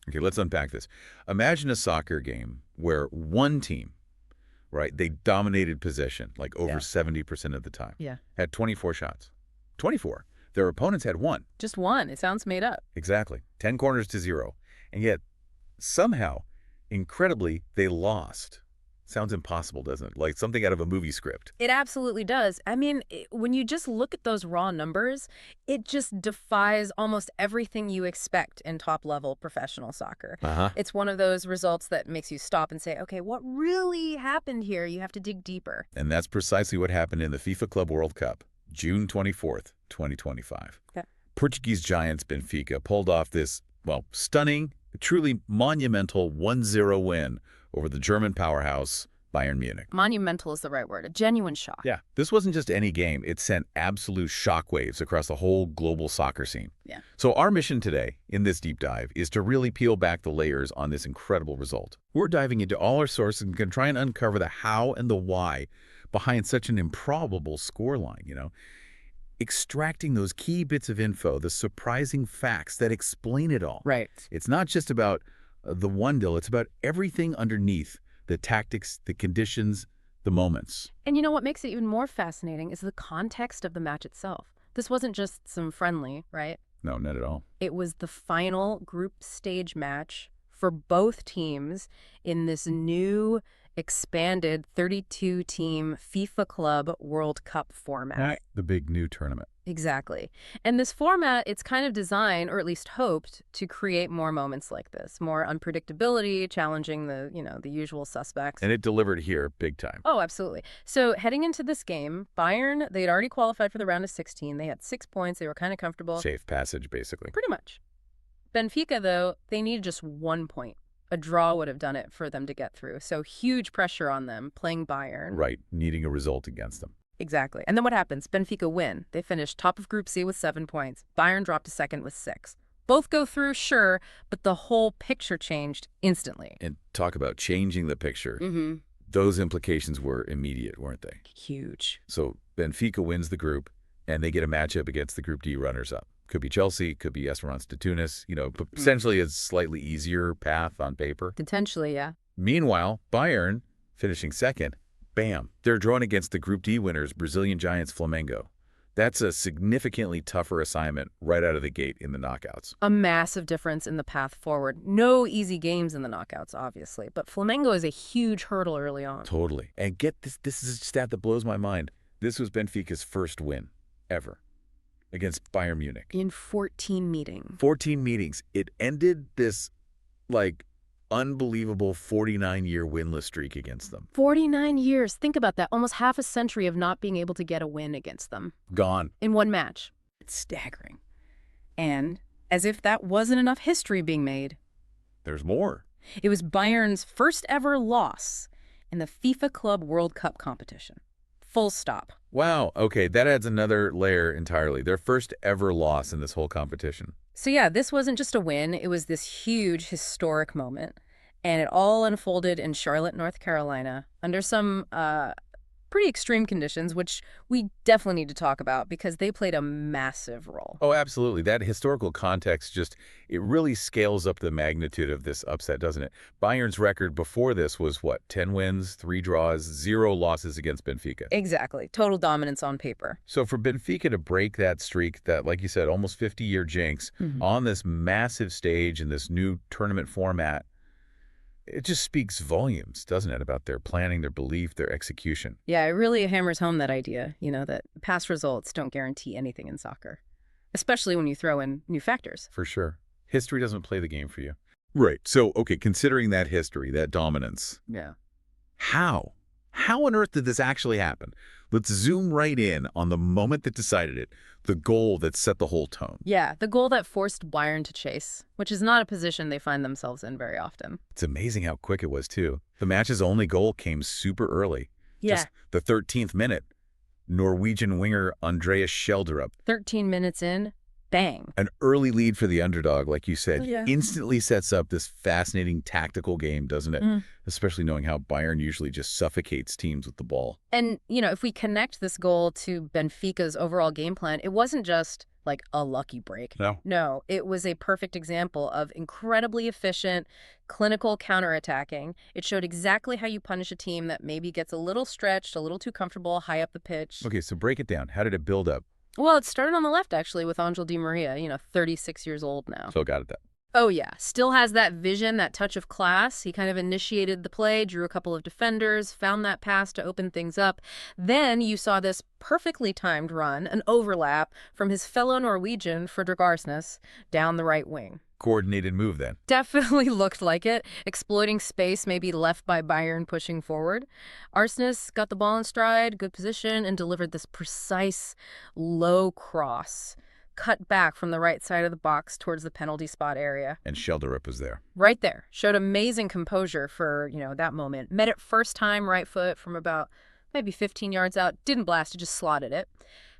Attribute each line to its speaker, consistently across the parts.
Speaker 1: Okay, let's unpack this. Imagine a soccer game where one team, right, they dominated possession like over 70% of the time.
Speaker 2: Yeah.
Speaker 1: Had 24 shots. 24. Their opponents had one.
Speaker 2: Just one. It sounds made up.
Speaker 1: Exactly. 10 corners to 0. And yet, somehow, incredibly, they lost. Sounds impossible, doesn't it? Like something out of a movie script.
Speaker 2: It absolutely does. I mean, when you just look at those raw numbers, it just defies almost everything you expect in top-level professional soccer. It's one of those results that makes you stop and say, okay, what really happened here? You have to dig deeper.
Speaker 1: And that's precisely what happened in the FIFA Club World Cup, June 24th, 2025.
Speaker 2: Okay.
Speaker 1: Portuguese giants Benfica pulled off this, well, stunning, truly monumental 1-0 win over the German powerhouse, Bayern Munich.
Speaker 2: Monumental is the right word, a genuine shock.
Speaker 1: Yeah, this wasn't just any game. It sent absolute shockwaves across the whole global soccer scene.
Speaker 2: Yeah.
Speaker 1: So our mission today in this deep dive is to really peel back the layers on this incredible result. We're diving into all our sources and can try and uncover the how and the why behind such an improbable scoreline, extracting those key bits of info, the surprising facts that explain it all.
Speaker 2: Right.
Speaker 1: It's not just about the one deal, it's about everything underneath, the tactics, the conditions, the moments.
Speaker 2: And you know what makes it even more fascinating is the context of the match itself. This wasn't just some friendly, right?
Speaker 1: No, not at all.
Speaker 2: It was the final group stage match for both teams in this new expanded 32-team FIFA Club World Cup format.
Speaker 1: The big new tournament.
Speaker 2: Exactly. And this format, it's kind of designed, or at least hoped, to create more moments like this, more unpredictability, challenging the, the usual suspects.
Speaker 1: And it delivered here big time.
Speaker 2: Oh, absolutely. So heading into this game, Bayern, they'd already qualified for the round of 16. They had 6 points. They were kind of comfortable.
Speaker 1: Safe passage, basically.
Speaker 2: Pretty much. Benfica, though, they needed just 1 point. A draw would have done it for them to get through. So huge pressure on them playing Bayern.
Speaker 1: Right, needing a result against them.
Speaker 2: Exactly. And then what happens? Benfica win. They finished top of Group C with 7 points. Bayern dropped to second with 6. Both go through, sure, but the whole picture changed instantly.
Speaker 1: And talk about changing the picture.
Speaker 2: Mm-hmm.
Speaker 1: Those implications were immediate, weren't they?
Speaker 2: Huge.
Speaker 1: So Benfica wins the group, and they get a matchup against the Group D runners-up. Could be Chelsea, could be Esperance de Tunis, but essentially a slightly easier path on paper.
Speaker 2: Potentially, yeah.
Speaker 1: Meanwhile, Bayern, finishing second, bam, they're drawn against the Group D winners, Brazilian giants Flamengo. That's a significantly tougher assignment right out of the gate in the knockouts.
Speaker 2: A massive difference in the path forward. No easy games in the knockouts, obviously, but Flamengo is a huge hurdle early on.
Speaker 1: Totally. And get this is a stat that blows my mind. This was Benfica's first win ever against Bayern Munich.
Speaker 2: In 14 meetings.
Speaker 1: 14 meetings. It ended this, unbelievable 49-year winless streak against them.
Speaker 2: 49 years. Think about that. Almost half a century of not being able to get a win against them.
Speaker 1: Gone.
Speaker 2: In one match. It's staggering. And as if that wasn't enough history being made.
Speaker 1: There's more.
Speaker 2: It was Bayern's first ever loss in the FIFA Club World Cup competition. Full stop.
Speaker 1: Wow. Okay, that adds another layer entirely. Their first ever loss in this whole competition.
Speaker 2: So yeah, this wasn't just a win. It was this huge historic moment. And it all unfolded in Charlotte, North Carolina, under some pretty extreme conditions, which we definitely need to talk about because they played a massive role.
Speaker 1: Oh, absolutely. That historical context it really scales up the magnitude of this upset, doesn't it? Bayern's record before this was, 10 wins, 3 draws, 0 losses against Benfica.
Speaker 2: Exactly. Total dominance on paper.
Speaker 1: So for Benfica to break that streak, that, like you said, almost 50-year jinx, on this massive stage in this new tournament format, it just speaks volumes, doesn't it, about their planning, their belief, their execution.
Speaker 2: Yeah, it really hammers home that idea, that past results don't guarantee anything in soccer, especially when you throw in new factors.
Speaker 1: For sure. History doesn't play the game for you. Right. So, okay, considering that history, that dominance.
Speaker 2: Yeah.
Speaker 1: How? How on earth did this actually happen? Let's zoom right in on the moment that decided it, the goal that set the whole tone.
Speaker 2: Yeah, the goal that forced Bayern to chase, which is not a position they find themselves in very often.
Speaker 1: It's amazing how quick it was, too. The match's only goal came super early.
Speaker 2: Yeah.
Speaker 1: Just the 13th minute. Norwegian winger Andreas Schjelderup.
Speaker 2: 13 minutes in, bang.
Speaker 1: An early lead for the underdog, like you said,
Speaker 2: Yeah.
Speaker 1: instantly sets up this fascinating tactical game, doesn't it? Especially knowing how Bayern usually just suffocates teams with the ball.
Speaker 2: And, if we connect this goal to Benfica's overall game plan, it wasn't just like a lucky break.
Speaker 1: No.
Speaker 2: No, it was a perfect example of incredibly efficient, clinical counterattacking. It showed exactly how you punish a team that maybe gets a little stretched, a little too comfortable, high up the pitch.
Speaker 1: Okay, so break it down. How did it build up?
Speaker 2: Well, it started on the left, actually, with Angel Di Maria, 36 years old now.
Speaker 1: Phil got it that.
Speaker 2: Oh, yeah. Still has that vision, that touch of class. He kind of initiated the play, drew a couple of defenders, found that pass to open things up. Then you saw this perfectly timed run, an overlap from his fellow Norwegian, Fredrik Aursnes, down the right wing.
Speaker 1: Coordinated move then.
Speaker 2: Definitely looked like it, exploiting space maybe left by Bayern pushing forward. Aursnes got the ball in stride, good position, and delivered this precise low cross, cut back from the right side of the box towards the penalty spot area.
Speaker 1: And Schjelderup was there.
Speaker 2: Right there. Showed amazing composure for, that moment. Met it first time, right foot from about maybe 15 yards out. Didn't blast it, just slotted it.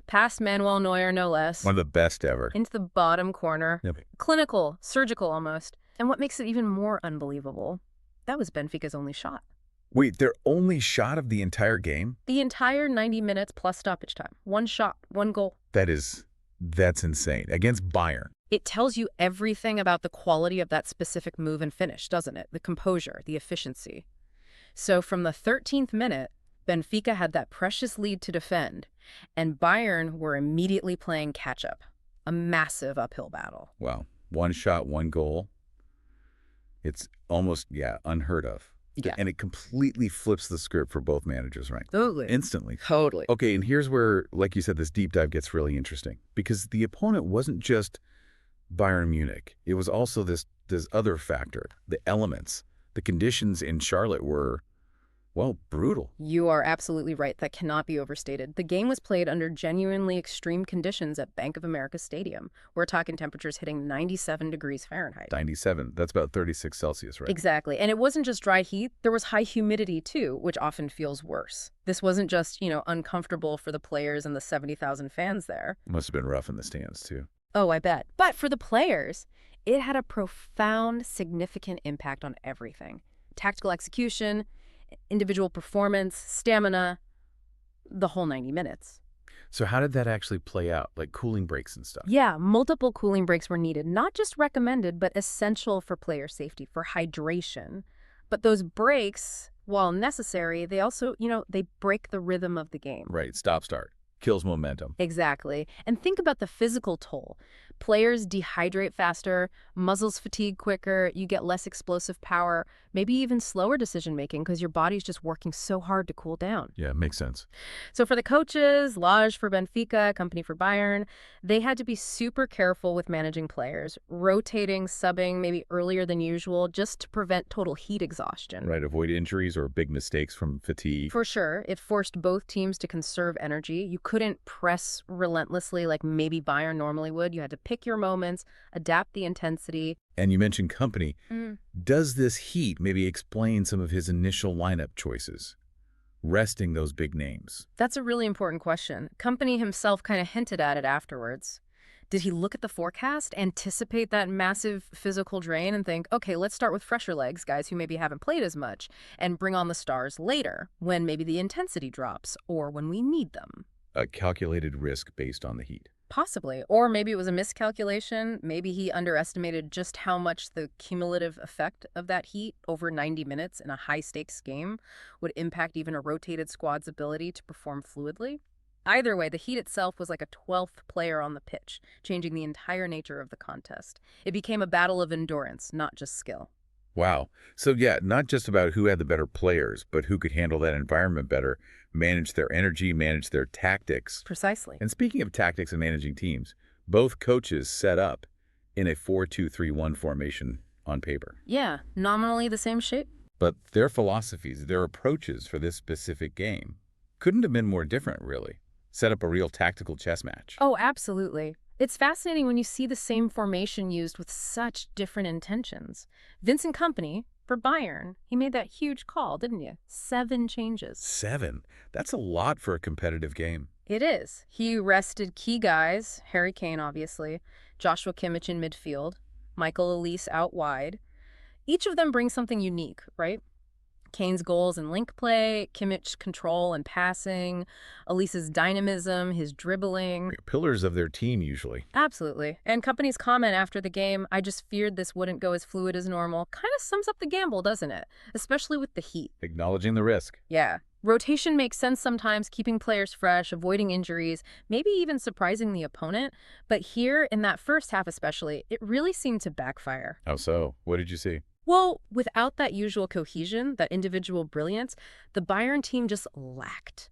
Speaker 2: Past Manuel Neuer, no less.
Speaker 1: One of the best ever.
Speaker 2: Into the bottom corner.
Speaker 1: Yep.
Speaker 2: Clinical, surgical almost. And what makes it even more unbelievable, that was Benfica's only shot.
Speaker 1: Wait, their only shot of the entire game?
Speaker 2: The entire 90 minutes plus stoppage time. One shot, one goal.
Speaker 1: That's insane. Against Bayern.
Speaker 2: It tells you everything about the quality of that specific move and finish, doesn't it? The composure, the efficiency. So from the 13th minute, Benfica had that precious lead to defend, and Bayern were immediately playing catch-up. A massive uphill battle.
Speaker 1: Wow. One shot, one goal. It's almost, unheard of.
Speaker 2: Yeah.
Speaker 1: And it completely flips the script for both managers, right?
Speaker 2: Totally.
Speaker 1: Instantly.
Speaker 2: Totally.
Speaker 1: Okay, and here's where, like you said, this deep dive gets really interesting. Because the opponent wasn't just Bayern Munich. It was also this other factor, the elements. The conditions in Charlotte were, brutal.
Speaker 2: You are absolutely right. That cannot be overstated. The game was played under genuinely extreme conditions at Bank of America Stadium. We're talking temperatures hitting 97 degrees Fahrenheit.
Speaker 1: 97. That's about 36 Celsius, right?
Speaker 2: Exactly. And it wasn't just dry heat. There was high humidity, too, which often feels worse. This wasn't just, uncomfortable for the players and the 70,000 fans there.
Speaker 1: Must have been rough in the stands, too.
Speaker 2: Oh, I bet. But for the players, it had a profound, significant impact on everything. Tactical execution, individual performance, stamina, the whole 90 minutes.
Speaker 1: So how did that actually play out? Like cooling breaks and stuff?
Speaker 2: Yeah, multiple cooling breaks were needed, not just recommended, but essential for player safety, for hydration. But those breaks, while necessary, they also, they break the rhythm of the game.
Speaker 1: Right, stop-start. Kills momentum.
Speaker 2: Exactly. And think about the physical toll. Players dehydrate faster, muscles fatigue quicker, you get less explosive power, maybe even slower decision-making because your body's just working so hard to cool down.
Speaker 1: Yeah, makes sense.
Speaker 2: So for the coaches, Lage for Benfica, company for Bayern, they had to be super careful with managing players, rotating, subbing maybe earlier than usual just to prevent total heat exhaustion.
Speaker 1: Right, avoid injuries or big mistakes from fatigue.
Speaker 2: For sure. It forced both teams to conserve energy. You couldn't press relentlessly like maybe Bayern normally would. You had to pick your moments, adapt the intensity.
Speaker 1: And you mentioned company. Does this heat maybe explain some of his initial lineup choices? Resting those big names.
Speaker 2: That's a really important question. Company himself kind of hinted at it afterwards. Did he look at the forecast, anticipate that massive physical drain and think, okay, let's start with fresher legs, guys who maybe haven't played as much, and bring on the stars later, when maybe the intensity drops or when we need them?
Speaker 1: A calculated risk based on the heat.
Speaker 2: Possibly. Or maybe it was a miscalculation. Maybe he underestimated just how much the cumulative effect of that heat over 90 minutes in a high-stakes game would impact even a rotated squad's ability to perform fluidly. Either way, the heat itself was like a 12th player on the pitch, changing the entire nature of the contest. It became a battle of endurance, not just skill.
Speaker 1: Wow. So yeah, not just about who had the better players, but who could handle that environment better, manage their energy, manage their tactics.
Speaker 2: Precisely.
Speaker 1: And speaking of tactics and managing teams, both coaches set up in a 4-2-3-1 formation on paper.
Speaker 2: Yeah, nominally the same shape.
Speaker 1: But their philosophies, their approaches for this specific game couldn't have been more different, really. Set up a real tactical chess match.
Speaker 2: Oh, absolutely. It's fascinating when you see the same formation used with such different intentions. Vincent Kompany, for Bayern, he made that huge call, didn't you? 7 changes.
Speaker 1: 7? That's a lot for a competitive game.
Speaker 2: It is. He rested key guys, Harry Kane, obviously, Joshua Kimmich in midfield, Michael Elise out wide. Each of them brings something unique, right? Kane's goals and link play, Kimmich's control and passing, Elise's dynamism, his dribbling.
Speaker 1: Pillars of their team, usually.
Speaker 2: Absolutely. And Kompany's comment after the game, "I just feared this wouldn't go as fluid as normal," kind of sums up the gamble, doesn't it? Especially with the heat.
Speaker 1: Acknowledging the risk.
Speaker 2: Yeah. Rotation makes sense sometimes, keeping players fresh, avoiding injuries, maybe even surprising the opponent. But here, in that first half especially, it really seemed to backfire.
Speaker 1: How so? What did you see?
Speaker 2: Well, without that usual cohesion, that individual brilliance, the Bayern team just lacked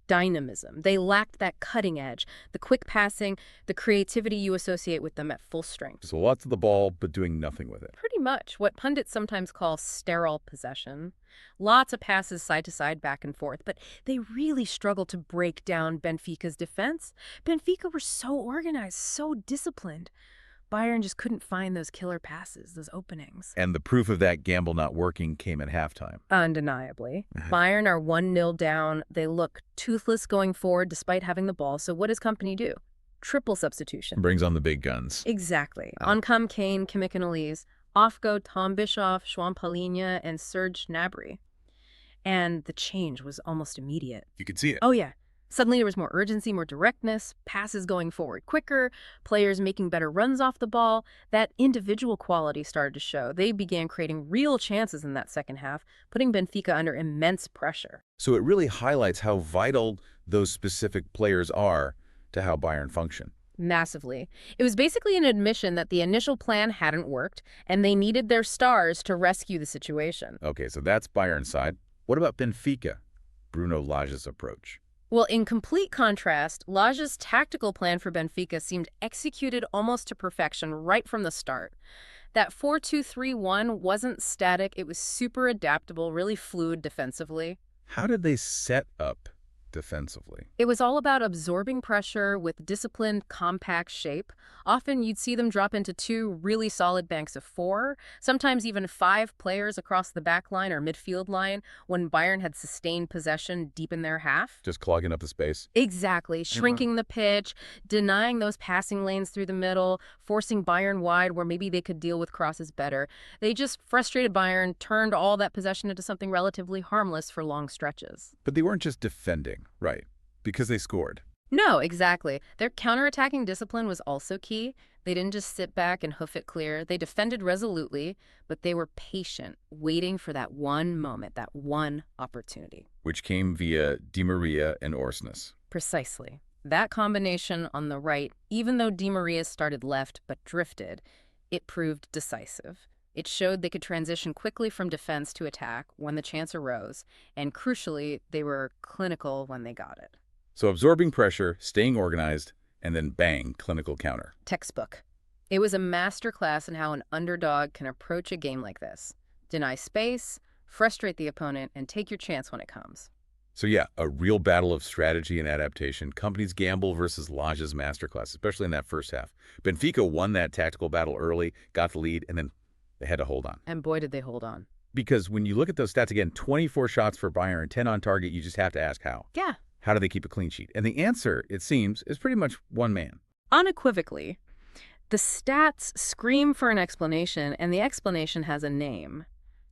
Speaker 2: dynamism. They lacked that cutting edge, the quick passing, the creativity you associate with them at full strength.
Speaker 1: So lots of the ball, but doing nothing with it.
Speaker 2: Pretty much what pundits sometimes call sterile possession. Lots of passes side to side, back and forth, but they really struggled to break down Benfica's defense. Benfica were so organized, so disciplined. Bayern just couldn't find those killer passes, those openings.
Speaker 1: And the proof of that gamble not working came at halftime.
Speaker 2: Undeniably. Bayern are 1-0 down. They look toothless going forward despite having the ball. So what does Kompany do? Triple substitution.
Speaker 1: Brings on the big guns.
Speaker 2: Exactly. On come Kane, Kimmich and Elise. Off go Tom Bischoff, João Palhinha, and Serge Gnabry. And the change was almost immediate.
Speaker 1: You could see it.
Speaker 2: Oh, yeah. Suddenly there was more urgency, more directness, passes going forward quicker, players making better runs off the ball. That individual quality started to show. They began creating real chances in that second half, putting Benfica under immense pressure.
Speaker 1: So it really highlights how vital those specific players are to how Bayern function.
Speaker 2: Massively. It was basically an admission that the initial plan hadn't worked, and they needed their stars to rescue the situation.
Speaker 1: Okay, so that's Bayern's side. What about Benfica? Bruno Lage's approach.
Speaker 2: Well, in complete contrast, Lage's tactical plan for Benfica seemed executed almost to perfection right from the start. That 4-2-3-1 wasn't static, it was super adaptable, really fluid defensively.
Speaker 1: How did they set up defensively?
Speaker 2: It was all about absorbing pressure with disciplined, compact shape. Often you'd see them drop into 2 really solid banks of 4, sometimes even 5 players across the back line or midfield line when Bayern had sustained possession deep in their half.
Speaker 1: Just clogging up the space?
Speaker 2: Exactly. Shrinking the pitch, denying those passing lanes through the middle, forcing Bayern wide where maybe they could deal with crosses better. They just frustrated Bayern, turned all that possession into something relatively harmless for long stretches.
Speaker 1: But they weren't just defending, right? Because they scored.
Speaker 2: No, exactly. Their counterattacking discipline was also key. They didn't just sit back and hoof it clear. They defended resolutely, but they were patient, waiting for that one moment, that one opportunity.
Speaker 1: Which came via Di Maria and Aursnes.
Speaker 2: Precisely. That combination on the right, even though Di Maria started left but drifted, it proved decisive. It showed they could transition quickly from defense to attack when the chance arose, and crucially, they were clinical when they got it.
Speaker 1: So absorbing pressure, staying organized, and then bang, clinical counter.
Speaker 2: Textbook. It was a masterclass in how an underdog can approach a game like this. Deny space, frustrate the opponent, and take your chance when it comes.
Speaker 1: So yeah, a real battle of strategy and adaptation. Kompany's gamble versus Lage's masterclass, especially in that first half. Benfica won that tactical battle early, got the lead, and then they had to hold on.
Speaker 2: And boy, did they hold on.
Speaker 1: Because when you look at those stats again, 24 shots for Bayern, 10 on target, you just have to ask how.
Speaker 2: Yeah.
Speaker 1: How do they keep a clean sheet? And the answer, it seems, is pretty much one man.
Speaker 2: Unequivocally. The stats scream for an explanation, and the explanation has a name.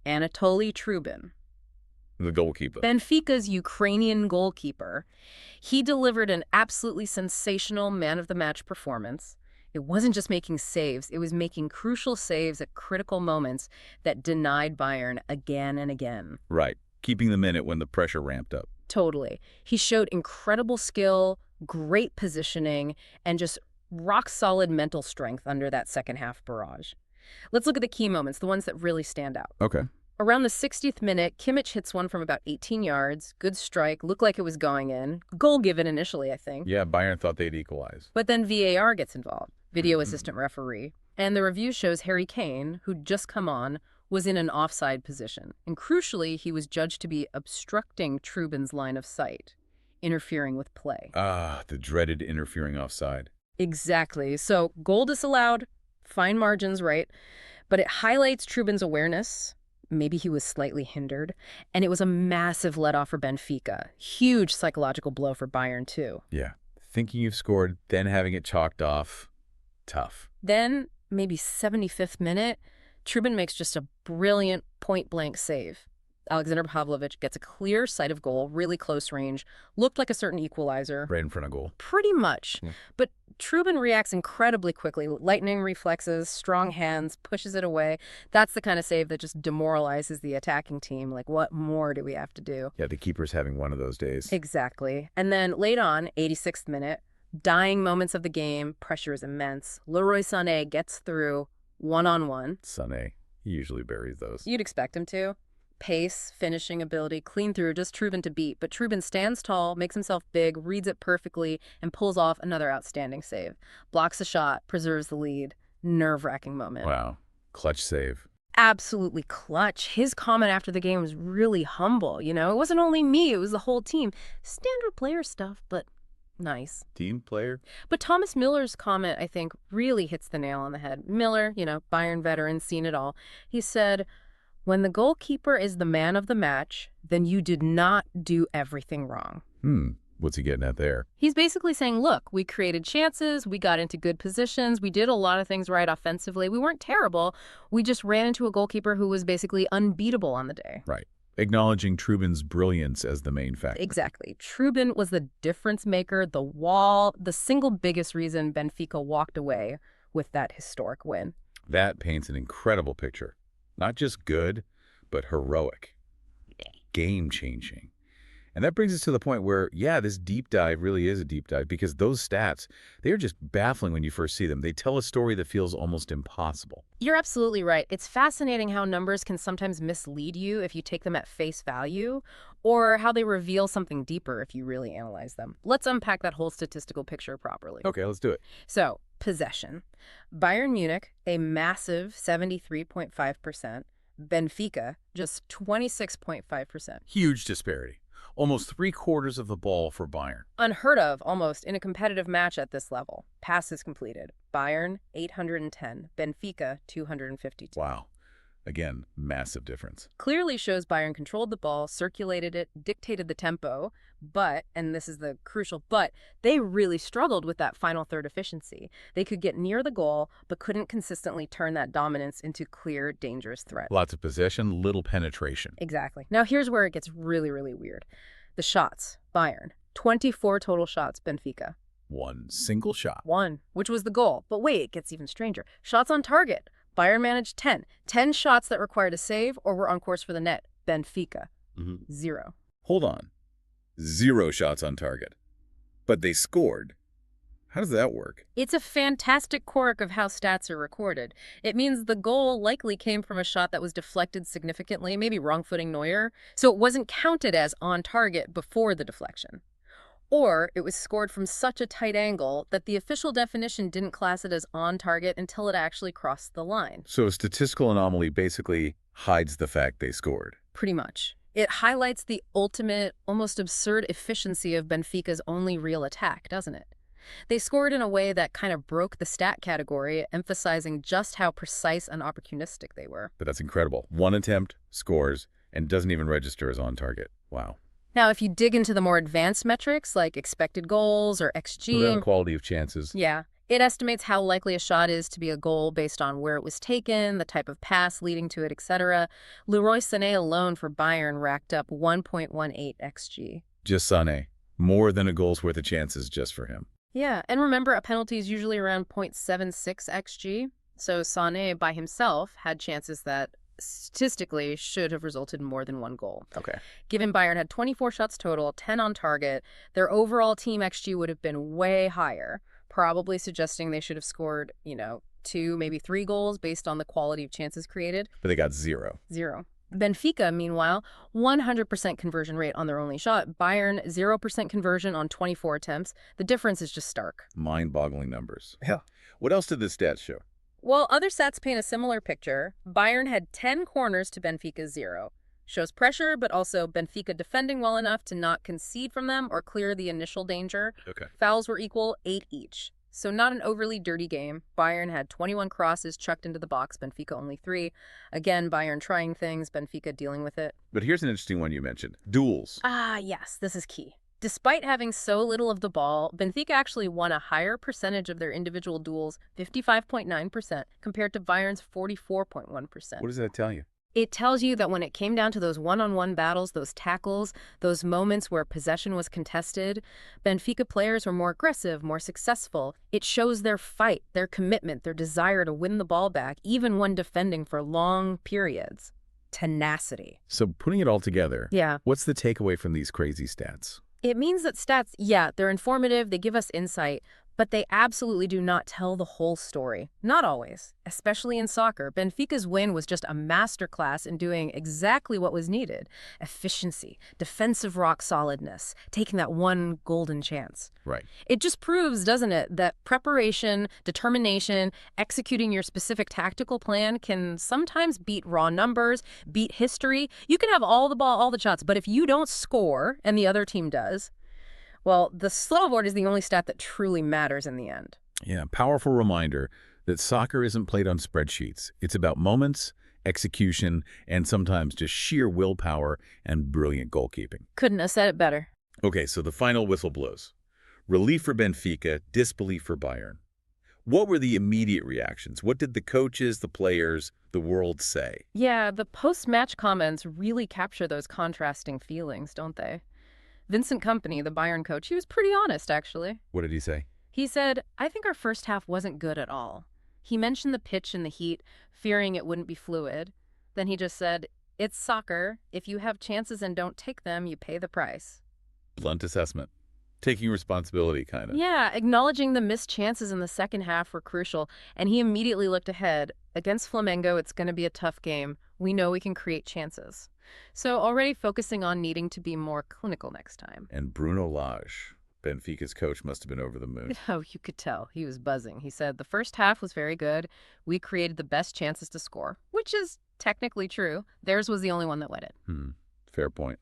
Speaker 2: Anatoly Trubin.
Speaker 1: The goalkeeper.
Speaker 2: Benfica's Ukrainian goalkeeper. He delivered an absolutely sensational man-of-the-match performance. It wasn't just making saves, it was making crucial saves at critical moments that denied Bayern again and again.
Speaker 1: Right. Keeping them in it when the pressure ramped up.
Speaker 2: Totally. He showed incredible skill, great positioning, and just rock-solid mental strength under that second-half barrage. Let's look at the key moments, the ones that really stand out.
Speaker 1: Okay.
Speaker 2: Around the 60th minute, Kimmich hits one from about 18 yards. Good strike, looked like it was going in. Goal given initially, I think.
Speaker 1: Yeah, Bayern thought they'd equalize.
Speaker 2: But then VAR gets involved, video assistant referee. And the review shows Harry Kane, who'd just come on, was in an offside position. And crucially, he was judged to be obstructing Trubin's line of sight, interfering with play.
Speaker 1: Ah, the dreaded interfering offside.
Speaker 2: Exactly. So goal disallowed, fine margins, right? But it highlights Trubin's awareness. Maybe he was slightly hindered. And it was a massive let-off for Benfica. Huge psychological blow for Bayern, too.
Speaker 1: Yeah. Thinking you've scored, then having it chalked off. Tough.
Speaker 2: Then, maybe 75th minute, Trubin makes just a brilliant point-blank save. Alexander Pavlovich gets a clear sight of goal, really close range, looked like a certain equalizer.
Speaker 1: Right in front of goal.
Speaker 2: Pretty much.
Speaker 1: Yeah.
Speaker 2: But Trubin reacts incredibly quickly. Lightning reflexes, strong hands, pushes it away. That's the kind of save that just demoralizes the attacking team. Like, what more do we have to do?
Speaker 1: Yeah, the keeper's having one of those days.
Speaker 2: Exactly. And then late on, 86th minute, dying moments of the game, pressure is immense. Leroy Sane gets through one-on-one.
Speaker 1: Sane, he usually buries those.
Speaker 2: You'd expect him to. Pace, finishing ability, clean through, just Trubin to beat. But Trubin stands tall, makes himself big, reads it perfectly, and pulls off another outstanding save. Blocks a shot, preserves the lead. Nerve-wracking moment.
Speaker 1: Wow. Clutch save.
Speaker 2: Absolutely clutch. His comment after the game was really humble, you know? It wasn't only me, it was the whole team. Standard player stuff, but nice.
Speaker 1: Team player?
Speaker 2: But Thomas Muller's comment, I think, really hits the nail on the head. Miller, Bayern veteran, seen it all. He said, when the goalkeeper is the man of the match, then you did not do everything wrong.
Speaker 1: What's he getting at there?
Speaker 2: He's basically saying, look, we created chances, we got into good positions, we did a lot of things right offensively. We weren't terrible. We just ran into a goalkeeper who was basically unbeatable on the day.
Speaker 1: Right. Acknowledging Trubin's brilliance as the main factor.
Speaker 2: Exactly. Trubin was the difference maker, the wall, the single biggest reason Benfica walked away with that historic win.
Speaker 1: That paints an incredible picture. Not just good, but heroic. Game-changing. And that brings us to the point where, yeah, this deep dive really is a deep dive because those stats, they are just baffling when you first see them. They tell a story that feels almost impossible.
Speaker 2: You're absolutely right. It's fascinating how numbers can sometimes mislead you if you take them at face value, or how they reveal something deeper if you really analyze them. Let's unpack that whole statistical picture properly.
Speaker 1: Okay, let's do it.
Speaker 2: So, possession. Bayern Munich, a massive 73.5%. Benfica, just 26.5%.
Speaker 1: Huge disparity. Almost 3/4 of the ball for Bayern.
Speaker 2: Unheard of, almost, in a competitive match at this level. Passes completed. Bayern, 810. Benfica, 252.
Speaker 1: Wow. Again, massive difference.
Speaker 2: Clearly shows Bayern controlled the ball, circulated it, dictated the tempo, but, and this is the crucial but, they really struggled with that final third efficiency. They could get near the goal, but couldn't consistently turn that dominance into clear, dangerous threat.
Speaker 1: Lots of possession, little penetration.
Speaker 2: Exactly. Now here's where it gets really, really weird. The shots. Bayern. 24 total shots, Benfica.
Speaker 1: One single shot.
Speaker 2: One, which was the goal. But wait, it gets even stranger. Shots on target. Bayern managed 10. 10 shots that required a save or were on course for the net. Benfica. 0.
Speaker 1: Hold on. 0 shots on target. But they scored. How does that work?
Speaker 2: It's a fantastic quirk of how stats are recorded. It means the goal likely came from a shot that was deflected significantly, maybe wrong-footing Neuer, so it wasn't counted as on target before the deflection. Or it was scored from such a tight angle that the official definition didn't class it as on target until it actually crossed the line.
Speaker 1: So a statistical anomaly basically hides the fact they scored.
Speaker 2: Pretty much. It highlights the ultimate, almost absurd efficiency of Benfica's only real attack, doesn't it? They scored in a way that kind of broke the stat category, emphasizing just how precise and opportunistic they were.
Speaker 1: But that's incredible. One attempt, scores, and doesn't even register as on target. Wow.
Speaker 2: Now, if you dig into the more advanced metrics like expected goals or XG...
Speaker 1: Well, the quality of chances.
Speaker 2: Yeah. It estimates how likely a shot is to be a goal based on where it was taken, the type of pass leading to it, etc. Leroy Sane alone for Bayern racked up 1.18 XG.
Speaker 1: Just Sane. More than a goal's worth of chances just for him.
Speaker 2: Yeah, and remember, a penalty is usually around 0.76 XG. So Sane by himself had chances that statistically should have resulted in more than one goal.
Speaker 1: Okay.
Speaker 2: Given Bayern had 24 shots total, 10 on target, their overall team XG would have been way higher, probably suggesting they should have scored, 2, maybe 3 goals based on the quality of chances created.
Speaker 1: But they got 0.
Speaker 2: 0. Benfica, meanwhile, 100% conversion rate on their only shot. Bayern, 0% conversion on 24 attempts. The difference is just stark.
Speaker 1: Mind-boggling numbers. Yeah. What else did the stats show?
Speaker 2: Well, other stats paint a similar picture. Bayern had 10 corners to Benfica's 0. Shows pressure, but also Benfica defending well enough to not concede from them or clear the initial danger.
Speaker 1: Okay.
Speaker 2: Fouls were equal, 8 each. So not an overly dirty game. Bayern had 21 crosses chucked into the box, Benfica only 3. Again, Bayern trying things, Benfica dealing with it.
Speaker 1: But here's an interesting one you mentioned. Duels.
Speaker 2: Yes, this is key. Despite having so little of the ball, Benfica actually won a higher percentage of their individual duels, 55.9%, compared to Bayern's 44.1%.
Speaker 1: What does that tell you?
Speaker 2: It tells you that when it came down to those one-on-one battles, those tackles, those moments where possession was contested, Benfica players were more aggressive, more successful. It shows their fight, their commitment, their desire to win the ball back, even when defending for long periods. Tenacity.
Speaker 1: So putting it all together,
Speaker 2: Yeah.
Speaker 1: what's the takeaway from these crazy stats?
Speaker 2: It means that stats, yeah, they're informative, they give us insight, but they absolutely do not tell the whole story. Not always, especially in soccer. Benfica's win was just a masterclass in doing exactly what was needed. Efficiency, defensive rock solidness, taking that one golden chance.
Speaker 1: Right.
Speaker 2: It just proves, doesn't it, that preparation, determination, executing your specific tactical plan can sometimes beat raw numbers, beat history. You can have all the ball, all the shots, but if you don't score and the other team does, well, the scoreboard is the only stat that truly matters in the end.
Speaker 1: Yeah, powerful reminder that soccer isn't played on spreadsheets. It's about moments, execution, and sometimes just sheer willpower and brilliant goalkeeping.
Speaker 2: Couldn't have said it better.
Speaker 1: Okay, so the final whistle blows. Relief for Benfica, disbelief for Bayern. What were the immediate reactions? What did the coaches, the players, the world say?
Speaker 2: Yeah, the post-match comments really capture those contrasting feelings, don't they? Vincent Kompany, the Bayern coach, he was pretty honest, actually.
Speaker 1: What did he say?
Speaker 2: He said, "I think our first half wasn't good at all." He mentioned the pitch and the heat, fearing it wouldn't be fluid. Then he just said, "It's soccer. If you have chances and don't take them, you pay the price."
Speaker 1: Blunt assessment. Taking responsibility, kind of.
Speaker 2: Yeah, acknowledging the missed chances in the second half were crucial, and he immediately looked ahead. Against Flamengo, it's going to be a tough game. We know we can create chances. So already focusing on needing to be more clinical next time.
Speaker 1: And Bruno Lage, Benfica's coach, must have been over the moon.
Speaker 2: Oh, you could tell. He was buzzing. He said, "The first half was very good. We created the best chances to score," which is technically true. Theirs was the only one that went in.
Speaker 1: Fair point.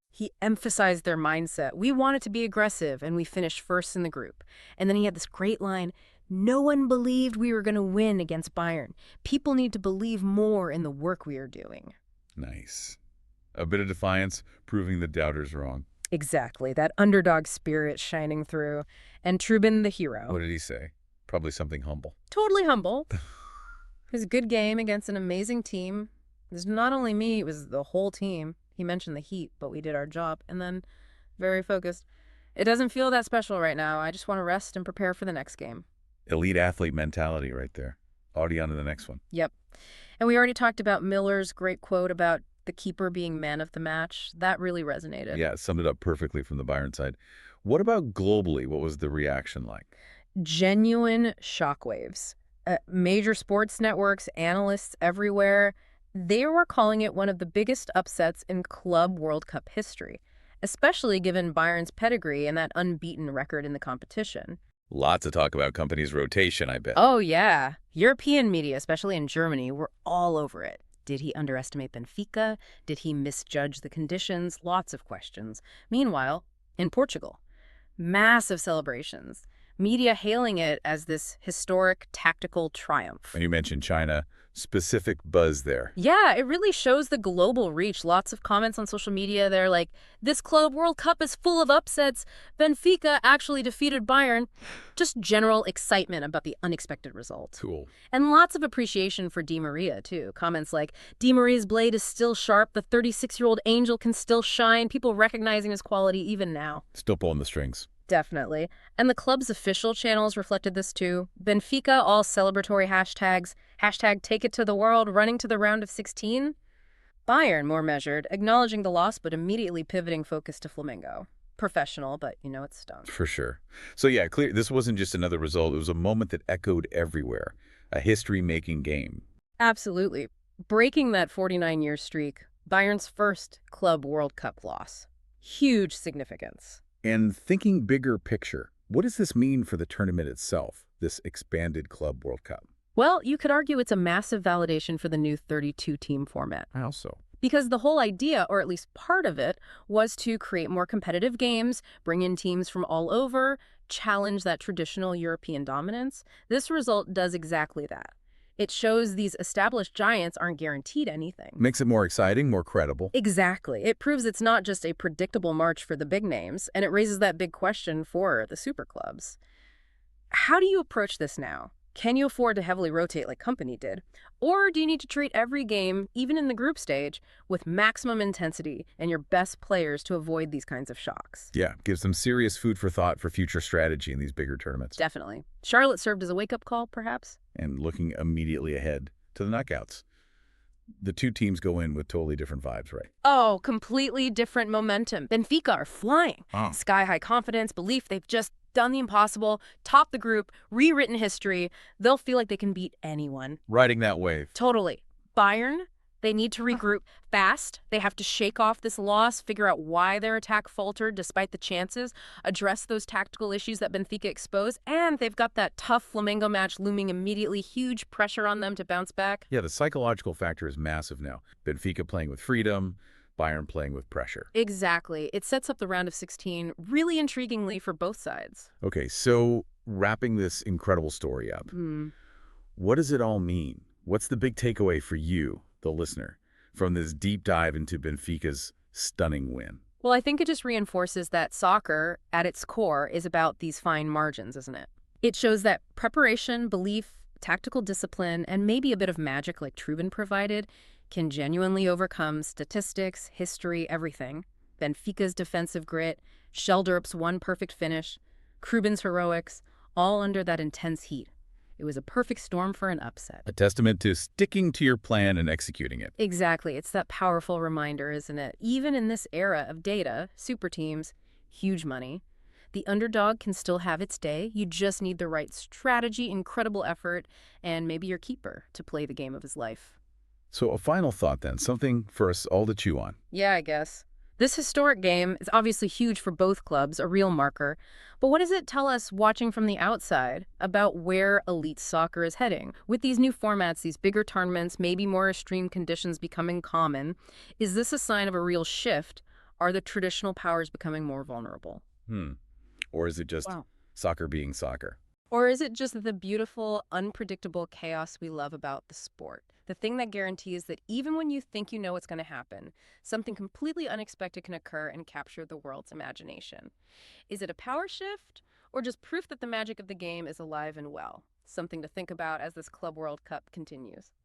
Speaker 2: He emphasized their mindset. We wanted to be aggressive, and we finished first in the group. And then he had this great line, "No one believed we were going to win against Bayern. People need to believe more in the work we are doing."
Speaker 1: Nice. A bit of defiance, proving the doubters wrong.
Speaker 2: Exactly, that underdog spirit shining through. And Trubin, the hero.
Speaker 1: What did he say? Probably something humble.
Speaker 2: Totally humble. It was a good game against an amazing team. It was not only me, it was the whole team. He mentioned the heat, but we did our job. And then, very focused. "It doesn't feel that special right now. I just want to rest and prepare for the next game."
Speaker 1: Elite athlete mentality right there. Already on to the next one.
Speaker 2: Yep. And we already talked about Miller's great quote about the keeper being man of the match. That really resonated.
Speaker 1: Yeah, it summed it up perfectly from the Bayern side. What about globally? What was the reaction like?
Speaker 2: Genuine shockwaves. Major sports networks, analysts everywhere, they were calling it one of the biggest upsets in Club World Cup history, especially given Bayern's pedigree and that unbeaten record in the competition.
Speaker 1: Lots of talk about Kompany's rotation, I bet.
Speaker 2: Oh, yeah. European media, especially in Germany, were all over it. Did he underestimate Benfica? Did he misjudge the conditions? Lots of questions. Meanwhile, in Portugal, massive celebrations. Media hailing it as this historic tactical triumph.
Speaker 1: And you mentioned China. Specific buzz there.
Speaker 2: Yeah, it really shows the global reach. Lots of comments on social media. They're like, "This Club World Cup is full of upsets. Benfica actually defeated Bayern." Just general excitement about the unexpected result.
Speaker 1: Cool.
Speaker 2: And lots of appreciation for Di Maria, too. Comments like, "Di Maria's blade is still sharp. The 36-year-old angel can still shine." People recognizing his quality even now.
Speaker 1: Still pulling the strings.
Speaker 2: Definitely. And the club's official channels reflected this too. Benfica, all celebratory hashtags. Hashtag take it to the world, running to the round of 16. Bayern, more measured, acknowledging the loss but immediately pivoting focus to Flamengo. Professional, but you know it stung.
Speaker 1: For sure. So yeah, clear. This wasn't just another result. It was a moment that echoed everywhere. A history-making game.
Speaker 2: Absolutely. Breaking that 49-year streak, Bayern's first Club World Cup loss. Huge significance.
Speaker 1: And thinking bigger picture, what does this mean for the tournament itself, this expanded Club World Cup?
Speaker 2: Well, you could argue it's a massive validation for the new 32-team format.
Speaker 1: How so?
Speaker 2: Because the whole idea, or at least part of it, was to create more competitive games, bring in teams from all over, challenge that traditional European dominance. This result does exactly that. It shows these established giants aren't guaranteed anything.
Speaker 1: Makes it more exciting, more credible.
Speaker 2: Exactly. It proves it's not just a predictable march for the big names, and it raises that big question for the super clubs. How do you approach this now? Can you afford to heavily rotate like Company did? Or do you need to treat every game, even in the group stage, with maximum intensity and your best players to avoid these kinds of shocks?
Speaker 1: Yeah, gives them serious food for thought for future strategy in these bigger tournaments.
Speaker 2: Definitely. Charlotte served as a wake-up call, perhaps?
Speaker 1: And looking immediately ahead to the knockouts. The two teams go in with totally different vibes, right?
Speaker 2: Oh, completely different momentum. Benfica are flying.
Speaker 1: Oh.
Speaker 2: Sky-high confidence, belief they've just done the impossible, topped the group, rewritten history. They'll feel like they can beat anyone.
Speaker 1: Riding that wave.
Speaker 2: Totally. Bayern, they need to regroup fast. They have to shake off this loss, figure out why their attack faltered despite the chances, address those tactical issues that Benfica exposed, and they've got that tough Flamengo match looming immediately, huge pressure on them to bounce back.
Speaker 1: Yeah, the psychological factor is massive now. Benfica playing with freedom, Bayern playing with pressure.
Speaker 2: Exactly. It sets up the round of 16 really intriguingly for both sides.
Speaker 1: Okay, so wrapping this incredible story up, what does it all mean? What's the big takeaway for you, the listener, from this deep dive into Benfica's stunning win?
Speaker 2: Well, I think it just reinforces that soccer, at its core, is about these fine margins, isn't it? It shows that preparation, belief, tactical discipline, and maybe a bit of magic like Trubin provided can genuinely overcome statistics, history, everything. Benfica's defensive grit, Schjelderup's one perfect finish, Krubin's heroics, all under that intense heat. It was a perfect storm for an upset.
Speaker 1: A testament to sticking to your plan and executing it.
Speaker 2: Exactly. It's that powerful reminder, isn't it? Even in this era of data, super teams, huge money, the underdog can still have its day. You just need the right strategy, incredible effort, and maybe your keeper to play the game of his life.
Speaker 1: So a final thought then, something for us all to chew on.
Speaker 2: Yeah, I guess. This historic game is obviously huge for both clubs, a real marker. But what does it tell us watching from the outside about where elite soccer is heading? With these new formats, these bigger tournaments, maybe more extreme conditions becoming common, is this a sign of a real shift? Are the traditional powers becoming more vulnerable?
Speaker 1: Or is it just soccer being soccer?
Speaker 2: Or is it just the beautiful, unpredictable chaos we love about the sport? The thing that guarantees that even when you think you know what's going to happen, something completely unexpected can occur and capture the world's imagination. Is it a power shift or just proof that the magic of the game is alive and well? Something to think about as this Club World Cup continues.